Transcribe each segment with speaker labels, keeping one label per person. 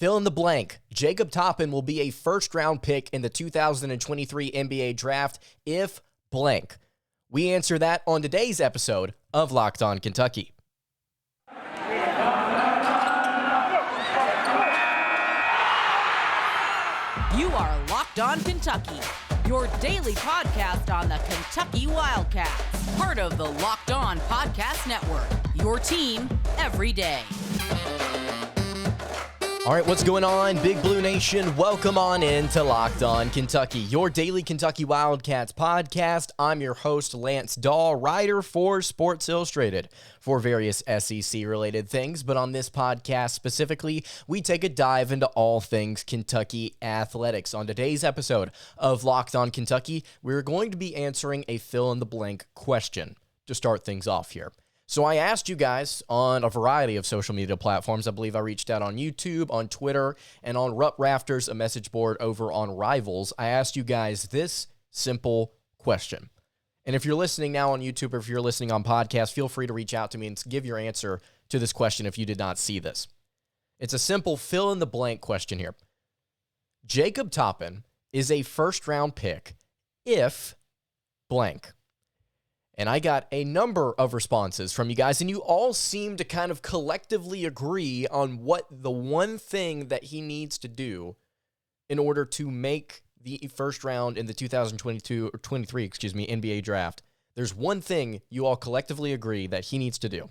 Speaker 1: Fill in the blank. Jacob Toppin will be a first-round pick in the 2023 NBA Draft if blank. We answer that on today's episode of Locked On Kentucky.
Speaker 2: You are Locked On Kentucky, your daily podcast on the Kentucky Wildcats. Part of the Locked On Podcast Network, your team every day.
Speaker 1: All right, what's going on, Big Blue Nation? Welcome on in to Locked On Kentucky, your daily Kentucky Wildcats podcast. I'm your host, Lance Dawe, writer for Sports Illustrated for various SEC-related things. But on this podcast specifically, we take a dive into all things Kentucky athletics. On today's episode of Locked On Kentucky, we're going to be answering a fill-in-the-blank question to start things off here. So I asked you guys on a variety of social media platforms. I believe I reached out on YouTube, on Twitter, and on Rupp Rafters, a message board over on Rivals. I asked you guys this simple question. And if you're listening now on YouTube or if you're listening on podcast, feel free to reach out to me and give your answer to this question if you did not see this. It's a simple fill-in-the-blank question here. Jacob Toppin is a first-round pick if blank. And I got a number of responses from you guys, and you all seem to kind of collectively agree on what the one thing that he needs to do in order to make the first round in the 2023 NBA draft. There's one thing you all collectively agree that he needs to do,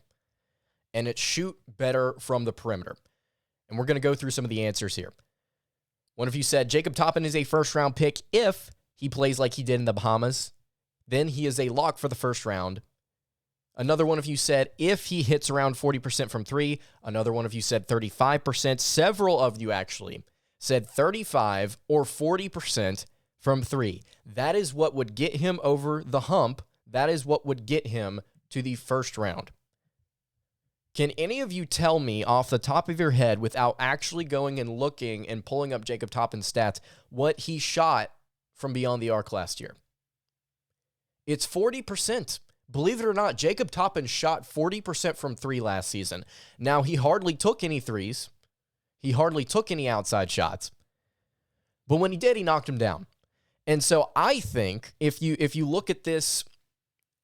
Speaker 1: and it's shoot better from the perimeter. And we're going to go through some of the answers here. One of you said Jacob Toppin is a first-round pick if he plays like he did in the Bahamas. Then he is a lock for the first round. Another one of you said if he hits around 40% from three. Another one of you said 35%. Several of you actually said 35 or 40% from three. That is what would get him over the hump. That is what would get him to the first round. Can any of you tell me off the top of your head, without actually going and looking and pulling up Jacob Toppin's stats, what he shot from beyond the arc last year? It's 40%. Believe it or not, Jacob Toppin shot 40% from three last season. Now, he hardly took any threes. He hardly took any outside shots. But when he did, he knocked them down. And so I think if you look at this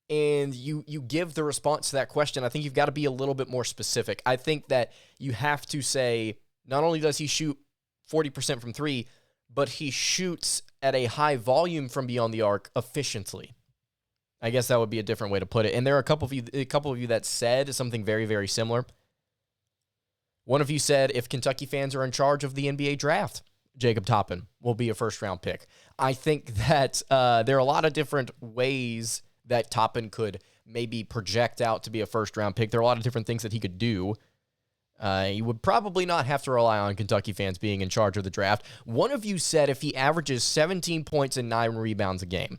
Speaker 1: and you give the response to that question, I think you've got to be a little bit more specific. I think that you have to say, not only does he shoot 40% from three, but he shoots at a high volume from beyond the arc efficiently. I guess that would be a different way to put it. And there are a couple of you that said something very, very similar. One of you said if Kentucky fans are in charge of the NBA draft, Jacob Toppin will be a first-round pick. I think that there are a lot of different ways that Toppin could maybe project out to be a first-round pick. There are a lot of different things that he could do. He would probably not have to rely on Kentucky fans being in charge of the draft. One of you said if he averages 17 points and 9 rebounds a game,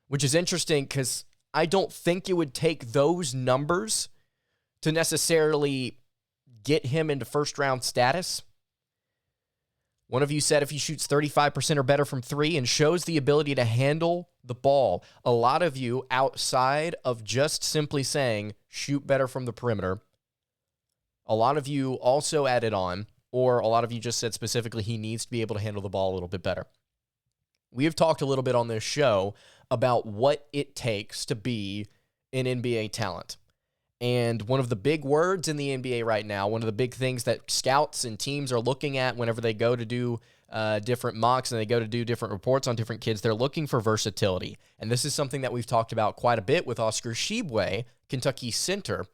Speaker 1: which is interesting because I don't think it would take those numbers to necessarily get him into first-round status. One of you said if he shoots 35% or better from three and shows the ability to handle the ball. A lot of you, outside of just simply saying shoot better from the perimeter, a lot of you also added on, or a lot of you just said specifically he needs to be able to handle the ball a little bit better. We have talked a little bit on this show about what it takes to be an NBA talent. And one of the big words in the NBA right now, one of the big things that scouts and teams are looking at whenever they go to do different mocks and they go to do different reports on different kids, they're looking for versatility. And this is something that we've talked about quite a bit with Oscar Tshiebwe, Kentucky center,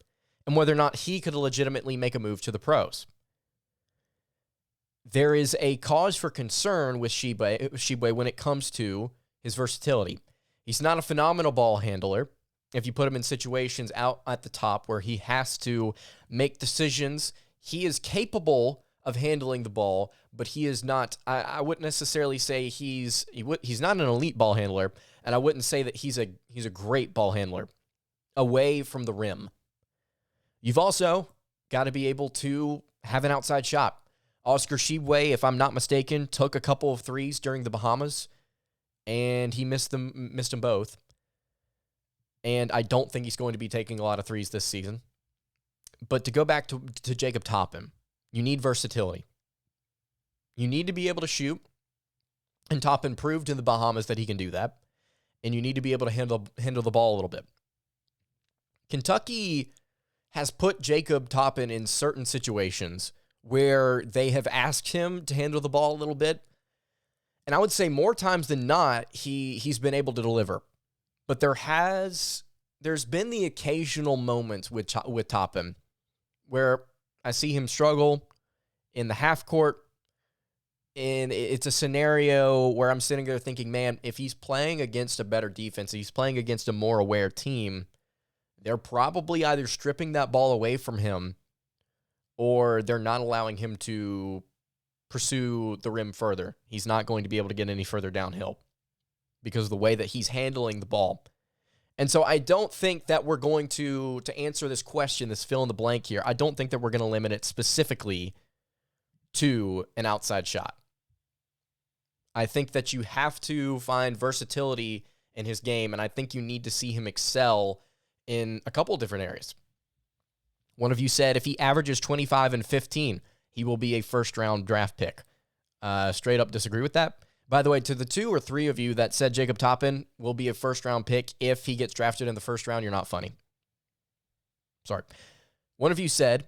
Speaker 1: and whether or not he could legitimately make a move to the pros. There is a cause for concern with Tshiebwe when it comes to his versatility. He's not a phenomenal ball handler. If you put him in situations out at the top where he has to make decisions, he is capable of handling the ball, but he is not, I wouldn't necessarily say he's not an elite ball handler, and I wouldn't say that he's a great ball handler away from the rim. You've also got to be able to have an outside shot. Oscar Tshiebwe, if I'm not mistaken, took a couple of threes during the Bahamas, and he missed them both. And I don't think he's going to be taking a lot of threes this season. But to go back to Jacob Toppin, you need versatility. You need to be able to shoot, and Toppin proved in the Bahamas that he can do that. And you need to be able to handle the ball a little bit. Kentucky has put Jacob Toppin in certain situations where they have asked him to handle the ball a little bit. And I would say more times than not, he's been able to deliver. But there's been the occasional moments with Toppin where I see him struggle in the half court. And it's a scenario where I'm sitting there thinking, man, if he's playing against a better defense, if he's playing against a more aware team, they're probably either stripping that ball away from him or they're not allowing him to pursue the rim further. He's not going to be able to get any further downhill because of the way that he's handling the ball. And so I don't think that we're going to answer this question, this fill in the blank here, I don't think that we're going to limit it specifically to an outside shot. I think that you have to find versatility in his game, and I think you need to see him excel in a couple different areas. One of you said if he averages 25 and 15, he will be a first-round draft pick. Straight up disagree with that. By the way, to the 2 or 3 of you that said Jacob Toppin will be a first-round pick if he gets drafted in the first round, you're not funny. Sorry. One of you said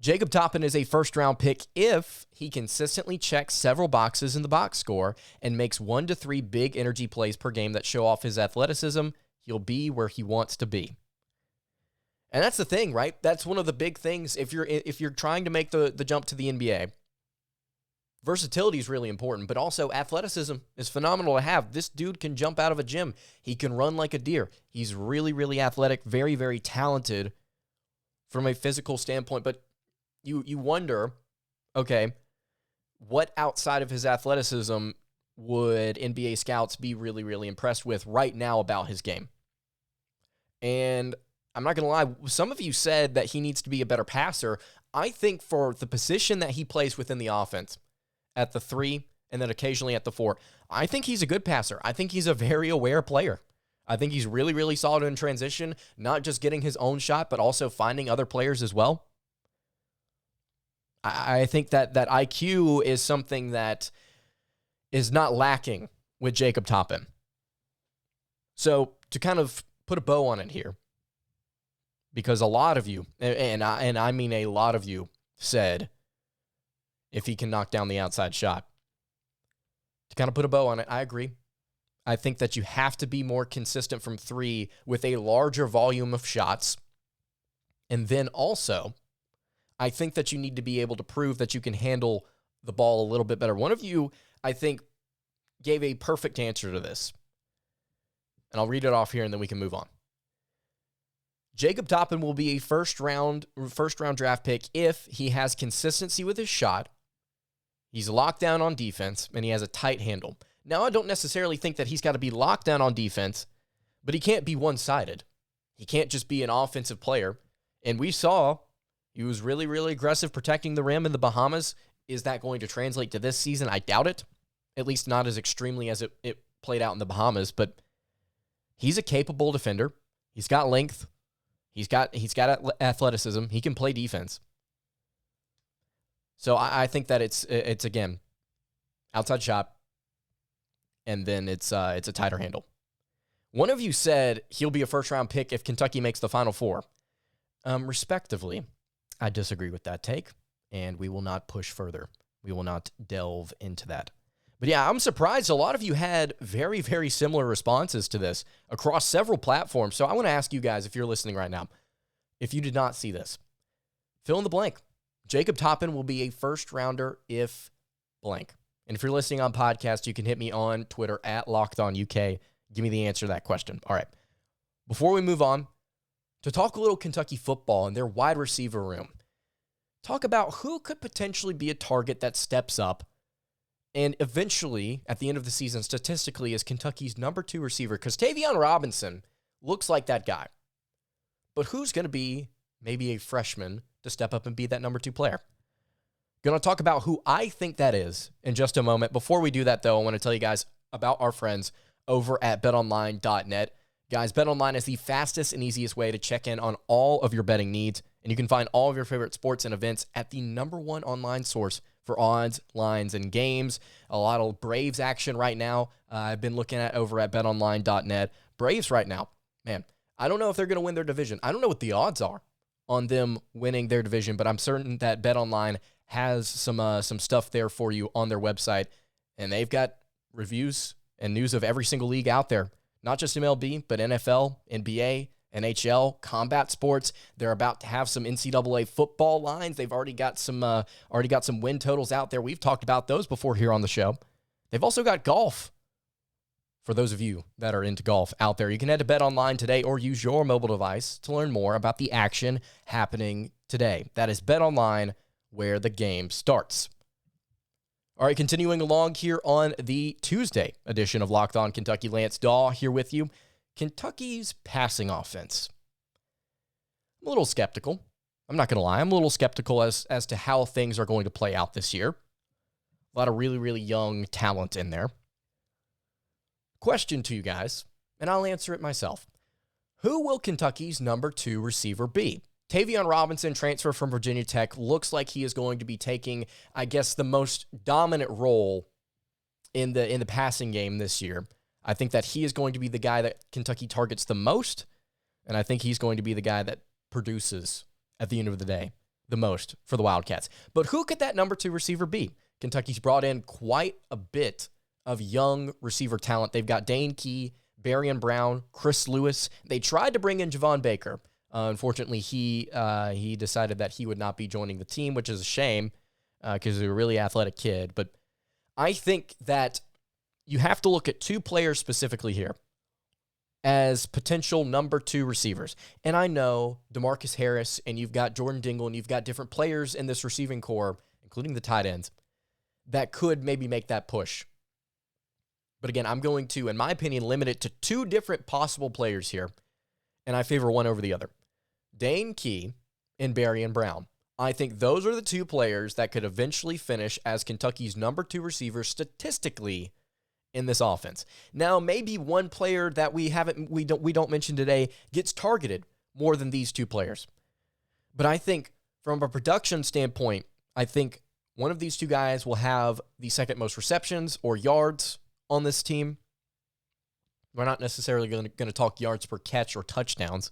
Speaker 1: Jacob Toppin is a first-round pick if he consistently checks several boxes in the box score and makes 1 to 3 big energy plays per game that show off his athleticism. He'll be where he wants to be. And that's the thing, right? That's one of the big things if you're trying to make the jump to the NBA. Versatility is really important, but also athleticism is phenomenal to have. This dude can jump out of a gym. He can run like a deer. He's really, really athletic, very, very talented from a physical standpoint. But you wonder, okay, what outside of his athleticism would NBA scouts be really, really impressed with right now about his game? And I'm not going to lie, some of you said that he needs to be a better passer. I think for the position that he plays within the offense, at the 3 and then occasionally at the 4, I think he's a good passer. I think he's a very aware player. I think he's really, really solid in transition, not just getting his own shot, but also finding other players as well. I think that IQ is something that is not lacking with Jacob Toppin. So to kind of put a bow on it here, because a lot of you, and I mean a lot of you, said if he can knock down the outside shot. To kind of put a bow on it, I agree. I think that you have to be more consistent from 3 with a larger volume of shots. And then also, I think that you need to be able to prove that you can handle the ball a little bit better. One of you, I think, gave a perfect answer to this. And I'll read it off here and then we can move on. Jacob Toppin will be a first round draft pick if he has consistency with his shot, he's locked down on defense, and he has a tight handle. Now, I don't necessarily think that he's got to be locked down on defense, but he can't be one-sided. He can't just be an offensive player. And we saw he was really, really aggressive protecting the rim in the Bahamas. Is that going to translate to this season? I doubt it. At least not as extremely as it played out in the Bahamas. But he's a capable defender. He's got length. He's got athleticism. He can play defense. So I think that it's again, outside shot, and then it's a tighter handle. One of you said he'll be a first-round pick if Kentucky makes the Final Four. Respectively, I disagree with that take, and we will not push further. We will not delve into that. But yeah, I'm surprised a lot of you had very, very similar responses to this across several platforms. So I want to ask you guys, if you're listening right now, if you did not see this, fill in the blank. Jacob Toppin will be a first-rounder if blank. And if you're listening on podcast, you can hit me on Twitter at LockedOnUK. Give me the answer to that question. All right. Before we move on, to talk a little Kentucky football and their wide receiver room, talk about who could potentially be a target that steps up and eventually, at the end of the season, statistically, is Kentucky's number 2 receiver. Because Tayvion Robinson looks like that guy. But who's going to be maybe a freshman to step up and be that number 2 player? Going to talk about who I think that is in just a moment. Before we do that, though, I want to tell you guys about our friends over at betonline.net. Guys, BetOnline is the fastest and easiest way to check in on all of your betting needs. And you can find all of your favorite sports and events at the number 1 online source for odds, lines, and games. A lot of Braves action right now. I've been looking at over at betonline.net. Braves right now, man, I don't know if they're going to win their division. I don't know what the odds are on them winning their division, but I'm certain that BetOnline has some stuff there for you on their website, and they've got reviews and news of every single league out there, not just MLB, but NFL, NBA, NHL, combat sports. They're about to have some NCAA football lines. They've already got some win totals out there. We've talked about those before here on the show. They've also got golf. For those of you that are into golf out there, you can head to BetOnline today or use your mobile device to learn more about the action happening today. That is BetOnline, where the game starts. All right, continuing along here on the Tuesday edition of Locked On Kentucky, Lance Dawe here with you. Kentucky's passing offense. I'm a little skeptical. I'm not going to lie. I'm a little skeptical as to how things are going to play out this year. A lot of really, really young talent in there. Question to you guys, and I'll answer it myself. Who will Kentucky's number 2 receiver be? Tayvion Robinson, transfer from Virginia Tech, looks like he is going to be taking, I guess, the most dominant role in the passing game this year. I think that he is going to be the guy that Kentucky targets the most, and I think he's going to be the guy that produces, at the end of the day, the most for the Wildcats. But who could that number 2 receiver be? Kentucky's brought in quite a bit of young receiver talent. They've got Dane, Barion Brown, Chris Lewis. They tried to bring in Javon Baker. Unfortunately, he decided that he would not be joining the team, which is a shame because he's a really athletic kid. But I think that you have to look at 2 players specifically here as potential number 2 receivers. And I know DeMarcus Harris, and you've got Jordan Dingle, and you've got different players in this receiving core, including the tight ends, that could maybe make that push. But again, I'm going to, in my opinion, limit it to 2 different possible players here, and I favor one over the other. Dane Key and Barion Brown. I think those are the 2 players that could eventually finish as Kentucky's number 2 receivers statistically in this offense. Now, maybe one player that we don't mention today gets targeted more than these 2 players. But I think from a production standpoint, I think one of these 2 guys will have the second most receptions or yards on this team. We're not necessarily going to talk yards per catch or touchdowns.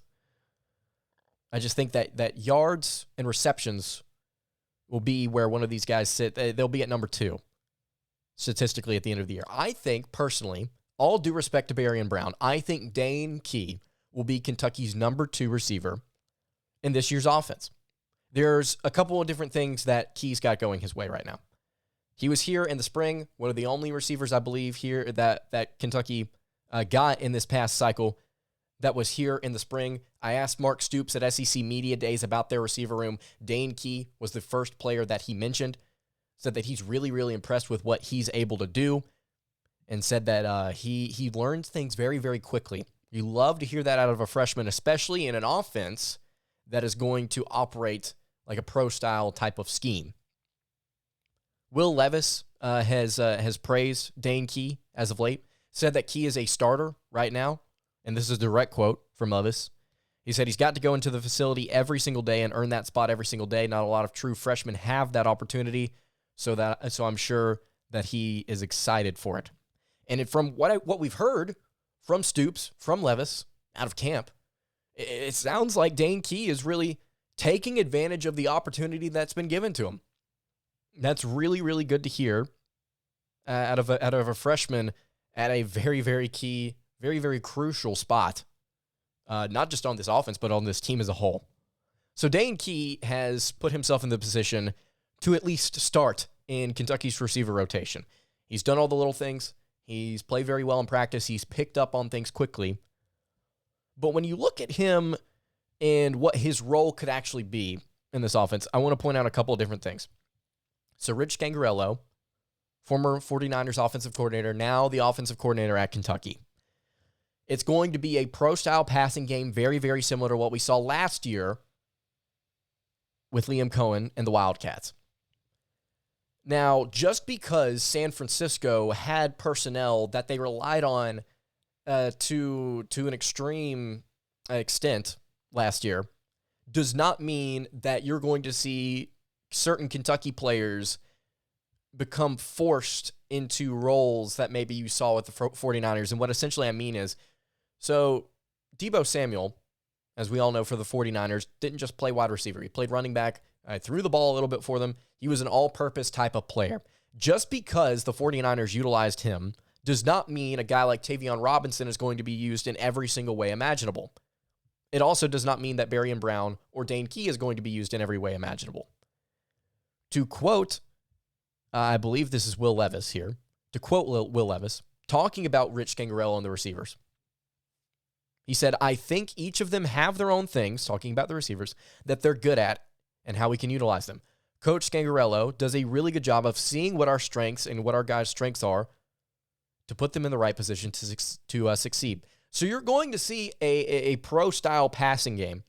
Speaker 1: I just think that yards and receptions will be where one of these guys sit. They'll be at number 2 statistically at the end of the year. I think, personally, all due respect to Barion Brown, I think Dane Key will be Kentucky's number 2 receiver in this year's offense. There's a couple of different things that Key's got going his way right now. He was here in the spring, one of the only receivers, I believe, here that Kentucky got in this past cycle that was here in the spring. I asked Mark Stoops at SEC Media Days about their receiver room. Dane Key was the first player that he mentioned, said that he's really, really impressed with what he's able to do, and said that he learns things very, very quickly. You love to hear that out of a freshman, especially in an offense that is going to operate like a pro-style type of scheme. Will Levis has praised Dane Key as of late, said that Key is a starter right now, and this is a direct quote from Levis. He said he's got to go into the facility every single day and earn that spot every single day. Not a lot of true freshmen have that opportunity, so I'm sure that he is excited for it. And from what we've heard from Stoops, from Levis, out of camp, it sounds like Dane Key is really taking advantage of the opportunity that's been given to him. That's really, really good to hear out of a freshman at a very, very key, very, very crucial spot, not just on this offense, but on this team as a whole. So Dane Key has put himself in the position to at least start in Kentucky's receiver rotation. He's done all the little things. He's played very well in practice. He's picked up on things quickly. But when you look at him and what his role could actually be in this offense, I want to point out a couple of different things. So Rich Scangarello, former 49ers offensive coordinator, now the offensive coordinator at Kentucky. It's going to be a pro-style passing game, very, very similar to what we saw last year with Liam Cohen and the Wildcats. Now, just because San Francisco had personnel that they relied on to an extreme extent last year does not mean that you're going to see certain Kentucky players become forced into roles that maybe you saw with the 49ers. And what essentially I mean is, so Deebo Samuel, as we all know for the 49ers, didn't just play wide receiver. He played running back, threw the ball a little bit for them. He was an all-purpose type of player. Just because the 49ers utilized him does not mean a guy like Tayvion Robinson is going to be used in every single way imaginable. It also does not mean that Barion Brown or Dane is going to be used in every way imaginable. To quote, I believe this is Will Levis here, to quote Will Levis, talking about Rich Scangarello and the receivers. He said, I think each of them have their own things, talking about the receivers, that they're good at and how we can utilize them. Coach Scangarello does a really good job of seeing what our strengths and what our guys' strengths are to put them in the right position to succeed. So you're going to see a pro-style passing game.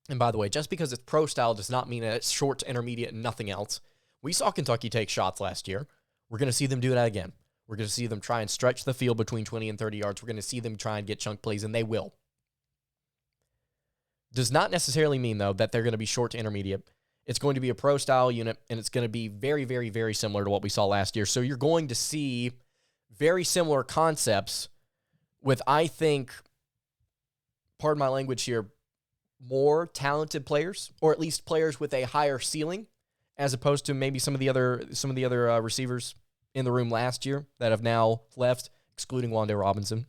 Speaker 1: And by the way, just because it's pro-style does not mean that it's short to intermediate and nothing else. We saw Kentucky take shots last year. We're going to see them do that again. We're going to see them try and stretch the field between 20 and 30 yards. We're going to see them try and get chunk plays, and they will. Does not necessarily mean, though, that they're going to be short to intermediate. It's going to be a pro-style unit, and it's going to be very, very, very similar to what we saw last year. So you're going to see very similar concepts with, I think, pardon my language here, more talented players, or at least players with a higher ceiling, as opposed to maybe some of the other receivers in the room last year that have now left, excluding Wan'Dale Robinson.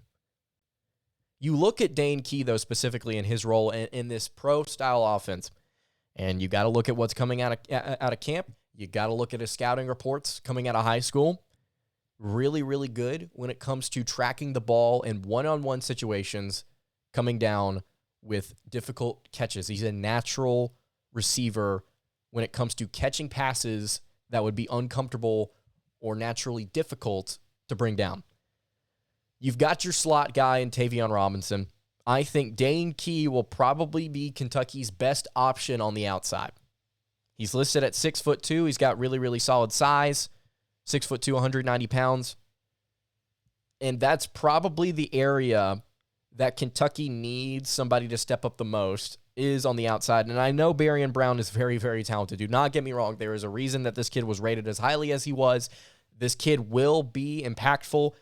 Speaker 1: You look at Dane Key, though, specifically in his role in this pro-style offense, and you got to look at what's coming out of camp. You got to look at his scouting reports coming out of high school. Really, really good when it comes to tracking the ball in one-on-one situations, coming down with difficult catches. He's a natural receiver when it comes to catching passes that would be uncomfortable or naturally difficult to bring down. You've got your slot guy in Tayvion Robinson. I think Dane Key will probably be Kentucky's best option on the outside. He's listed at 6'2". He's got really, really solid size. 6'2", 190 pounds. And that's probably the area that Kentucky needs somebody to step up the most, is on the outside. And I know Barion Brown is very, very talented. Do not get me wrong. There is a reason that this kid was rated as highly as he was. This kid will be impactful.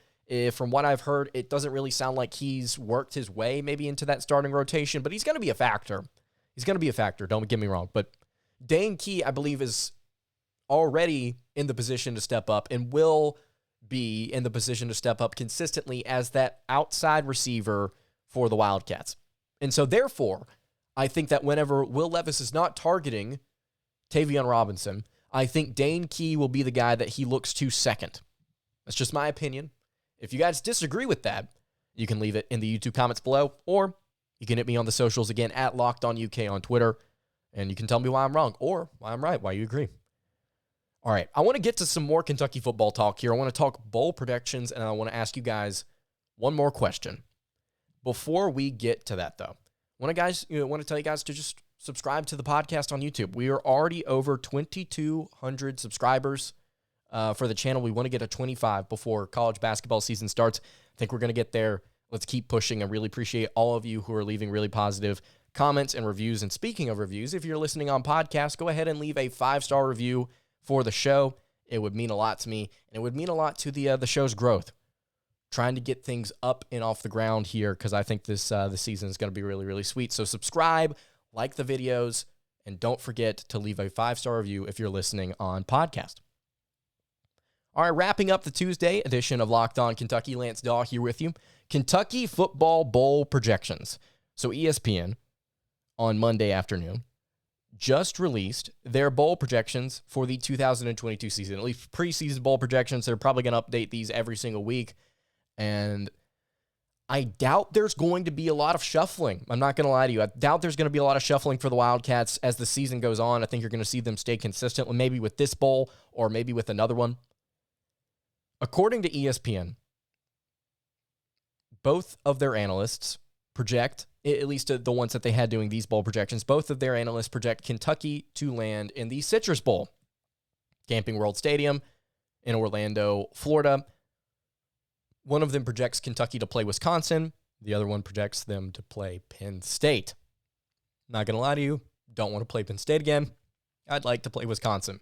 Speaker 1: From what I've heard, it doesn't really sound like he's worked his way maybe into that starting rotation, but he's going to be a factor. He's going to be a factor. Don't get me wrong. But Dane Key, I believe, is already in the position to step up and will be in the position to step up consistently as that outside receiver for the Wildcats. And so therefore, I think that whenever Will Levis is not targeting Tayvion Robinson, I think Dane Key will be the guy that he looks to second. That's just my opinion. If you guys disagree with that, you can leave it in the YouTube comments below, or you can hit me on the socials again at LockedOnUK on Twitter, and you can tell me why I'm wrong or why I'm right, why you agree. All right, I want to get to some more Kentucky football talk here. I want to talk bowl predictions, and I want to ask you guys one more question. Before we get to that, though, I want to tell you guys to just subscribe to the podcast on YouTube. We are already over 2,200 subscribers for the channel. We want to get to 25 before college basketball season starts. I think we're going to get there. Let's keep pushing. I really appreciate all of you who are leaving really positive comments and reviews. And speaking of reviews, if you're listening on podcast, go ahead and leave a 5-star review for the show. It would mean a lot to me, and it would mean a lot to the show's growth. Trying to get things up and off the ground here, because I think this season is going to be really, really sweet. So subscribe, like the videos, and don't forget to leave a 5-star review if you're listening on podcast. All right, wrapping up the Tuesday edition of Locked On Kentucky. Lance Dawe here with you. Kentucky Football Bowl projections. So ESPN on Monday afternoon just released their bowl projections for the 2022 season, at least preseason bowl projections. They're probably going to update these every single week. And I doubt there's going to be a lot of shuffling. I'm not going to lie to you. I doubt there's going to be a lot of shuffling for the Wildcats as the season goes on. I think you're going to see them stay consistent, maybe with this bowl or maybe with another one. According to ESPN, both of their analysts project, at least the ones that they had doing these bowl projections, both of their analysts project Kentucky to land in the Citrus Bowl, Camping World Stadium in Orlando, Florida. One of them projects Kentucky to play Wisconsin. The other one projects them to play Penn State. Not going to lie to you, don't want to play Penn State again. I'd like to play Wisconsin.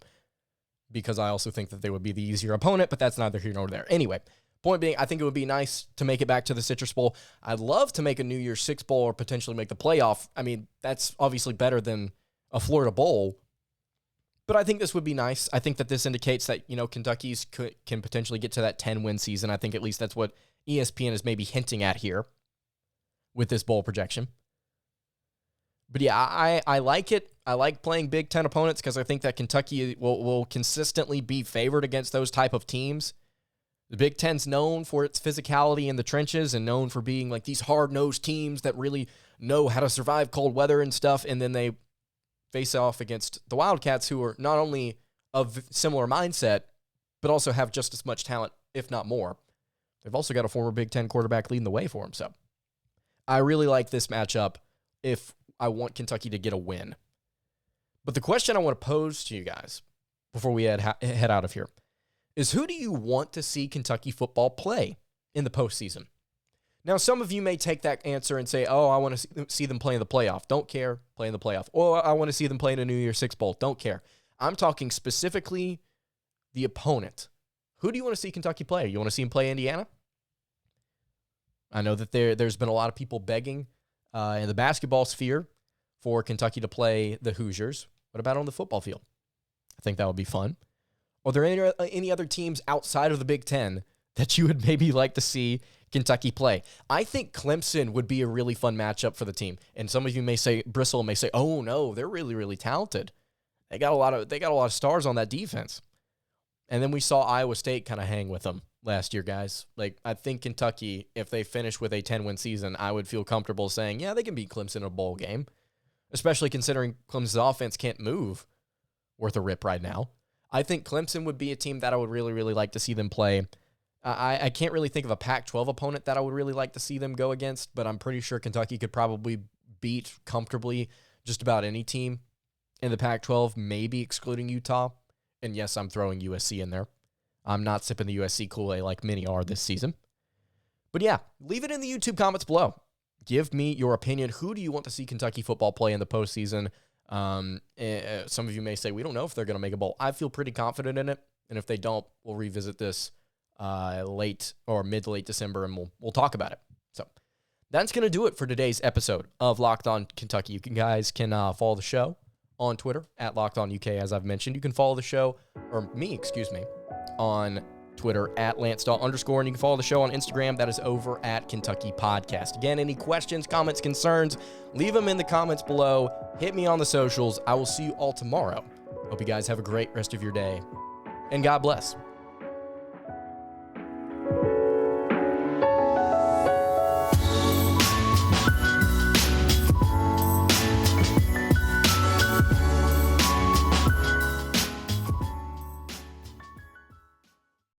Speaker 1: because I also think that they would be the easier opponent, but that's neither here nor there. Anyway, point being, I think it would be nice to make it back to the Citrus Bowl. I'd love to make a New Year's Six Bowl or potentially make the playoff. I mean, that's obviously better than a Florida Bowl, but I think this would be nice. I think that this indicates that, Kentucky's can potentially get to that 10-win season. I think at least that's what ESPN is maybe hinting at here with this bowl projection. But yeah, I like it. I like playing Big Ten opponents because I think that Kentucky will consistently be favored against those type of teams. The Big Ten's known for its physicality in the trenches and known for being like these hard-nosed teams that really know how to survive cold weather and stuff, and then they face off against the Wildcats, who are not only of similar mindset, but also have just as much talent, if not more. They've also got a former Big Ten quarterback leading the way for them. So I really like this matchup if I want Kentucky to get a win. But the question I want to pose to you guys before we head out of here is, who do you want to see Kentucky football play in the postseason? Now, some of you may take that answer and say, oh, I want to see them play in the playoff. Don't care. Play in the playoff. Or I want to see them play in a New Year's Six Bowl. Don't care. I'm talking specifically the opponent. Who do you want to see Kentucky play? You want to see them play Indiana? I know that there's been a lot of people begging in the basketball sphere for Kentucky to play the Hoosiers. What about on the football field? I think that would be fun. Are there any other teams outside of the Big Ten that you would maybe like to see Kentucky play? I think Clemson would be a really fun matchup for the team. And some of you may say, Bristol may say, oh no, they're really, really talented. They got a lot of stars on that defense. And then we saw Iowa State kind of hang with them last year, guys. Like, I think Kentucky, if they finish with a 10-win season, I would feel comfortable saying, yeah, they can beat Clemson in a bowl game, especially considering Clemson's offense can't move worth a rip right now. I think Clemson would be a team that I would really, really like to see them play. I can't really think of a Pac-12 opponent that I would really like to see them go against, but I'm pretty sure Kentucky could probably beat comfortably just about any team in the Pac-12, maybe excluding Utah. And yes, I'm throwing USC in there. I'm not sipping the USC Kool-Aid like many are this season. But yeah, leave it in the YouTube comments below. Give me your opinion. Who do you want to see Kentucky football play in the postseason? Some of you may say, we don't know if they're going to make a bowl. I feel pretty confident in it. And if they don't, we'll revisit this late or mid to late December, and we'll talk about it. So that's going to do it for today's episode of Locked On Kentucky. You guys can follow the show on Twitter at Locked On UK, as I've mentioned. You can follow the show, or me, on Twitter at LanceDawe_, and you can follow the show on Instagram. That is over at Kentucky Podcast. Again, any questions, comments, concerns, leave them in the comments below. Hit me on the socials. I will see you all tomorrow. Hope you guys have a great rest of your day, and God bless.